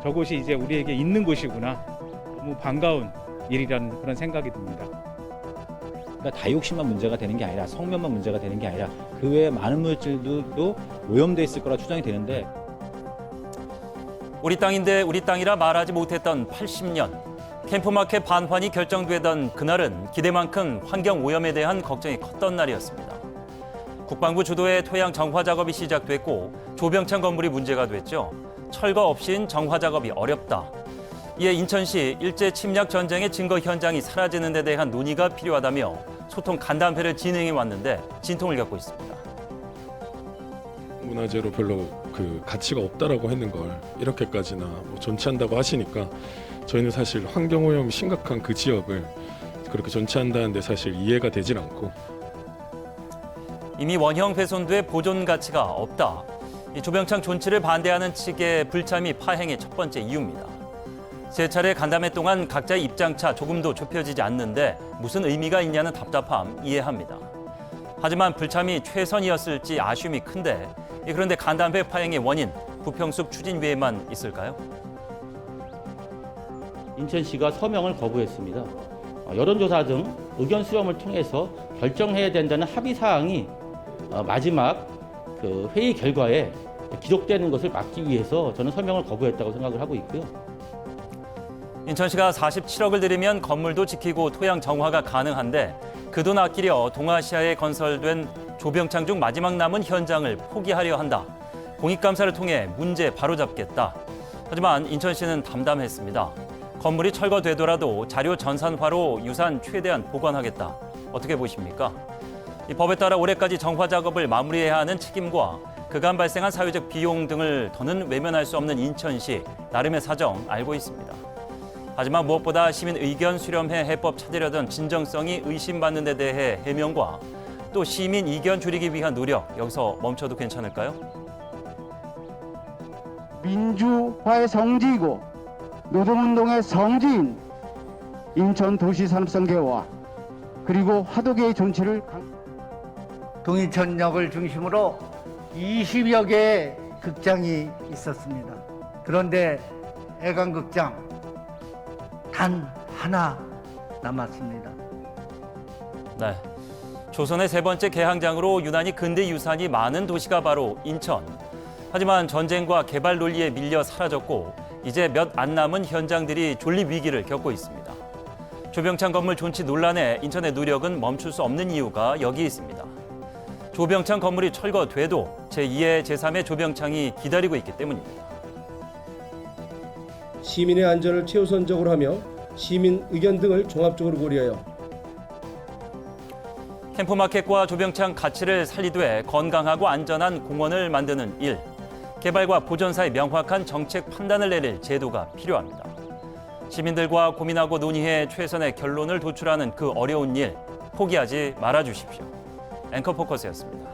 저곳이 이제 우리에게 있는 곳이구나. 너무 반가운 일이라는 그런 생각이 듭니다. 그러니까 다육식만 문제가 되는 게 아니라 성면만 문제가 되는 게 아니라 그 외에 많은 물질들도 오염돼 있을 거라 추정이 되는데 우리 땅인데 우리 땅이라 말하지 못했던 80년. 캠프마켓 반환이 결정되던 그날은 기대만큼 환경 오염에 대한 걱정이 컸던 날이었습니다. 국방부 주도의 토양 정화 작업이 시작됐고 조병창 건물이 문제가 됐죠. 철거 없인 정화 작업이 어렵다. 이에 인천시 일제 침략 전쟁의 증거 현장이 사라지는 데 대한 논의가 필요하다며 소통 간담회를 진행해 왔는데 진통을 겪고 있습니다. 문화재로 별로 그 가치가 없다라고 했는 걸 이렇게까지나 존치한다고 하시니까 저희는 사실 환경오염이 심각한 그 지역을 그렇게 존치한다는데 사실 이해가 되질 않고 이미 원형 훼손돼 보존 가치가 없다. 이 조병창 존치를 반대하는 측의 불참이 파행의 첫 번째 이유입니다. 세 차례 간담회 동안 각자의 입장차 조금도 좁혀지지 않는데 무슨 의미가 있냐는 답답함 이해합니다. 하지만 불참이 최선이었을지 아쉬움이 큰데 그런데 간담회 파행의 원인 부평숲 추진위에만 있을까요? 인천시가 서명을 거부했습니다. 여론조사 등 의견 수렴을 통해서 결정해야 된다는 합의 사항이 마지막 그 회의 결과에 기록되는 것을 막기 위해서 저는 서명을 거부했다고 생각을 하고 있고요. 인천시가 47억을 들이면 건물도 지키고 토양 정화가 가능한데 그 돈 아끼려 동아시아에 건설된 조병창 중 마지막 남은 현장을 포기하려 한다. 공익감사를 통해 문제 바로잡겠다. 하지만 인천시는 담담했습니다. 건물이 철거되더라도 자료 전산화로 유산 최대한 보관하겠다. 어떻게 보십니까? 이 법에 따라 올해까지 정화 작업을 마무리해야 하는 책임과 그간 발생한 사회적 비용 등을 더는 외면할 수 없는 인천시 나름의 사정 알고 있습니다. 하지만 무엇보다 시민 의견 수렴해 해법 찾으려던 진정성이 의심받는 데 대해 해명과 또 시민 이견 줄이기 위한 노력 여기서 멈춰도 괜찮을까요? 민주화의 성지이고 노동운동의 성지인 인천 도시산업성계와 그리고 화도계의 존치를 동인천역을 중심으로 20여 개의 극장이 있었습니다. 그런데 애관극장 단 하나 남았습니다. 네, 조선의 세 번째 개항장으로 유난히 근대 유산이 많은 도시가 바로 인천. 하지만 전쟁과 개발 논리에 밀려 사라졌고 이제 몇 안 남은 현장들이 존립 위기를 겪고 있습니다. 조병창 건물 존치 논란에 인천의 노력은 멈출 수 없는 이유가 여기 있습니다. 조병창 건물이 철거돼도 제2의 제3의 조병창이 기다리고 있기 때문입니다. 시민의 안전을 최우선적으로 하며 시민 의견 등을 종합적으로 고려하여 캠프마켓과 조병창 가치를 살리되 건강하고 안전한 공원을 만드는 일, 개발과 보존 사이 명확한 정책 판단을 내릴 제도가 필요합니다. 시민들과 고민하고 논의해 최선의 결론을 도출하는 그 어려운 일 포기하지 말아주십시오. 앵커 포커스였습니다.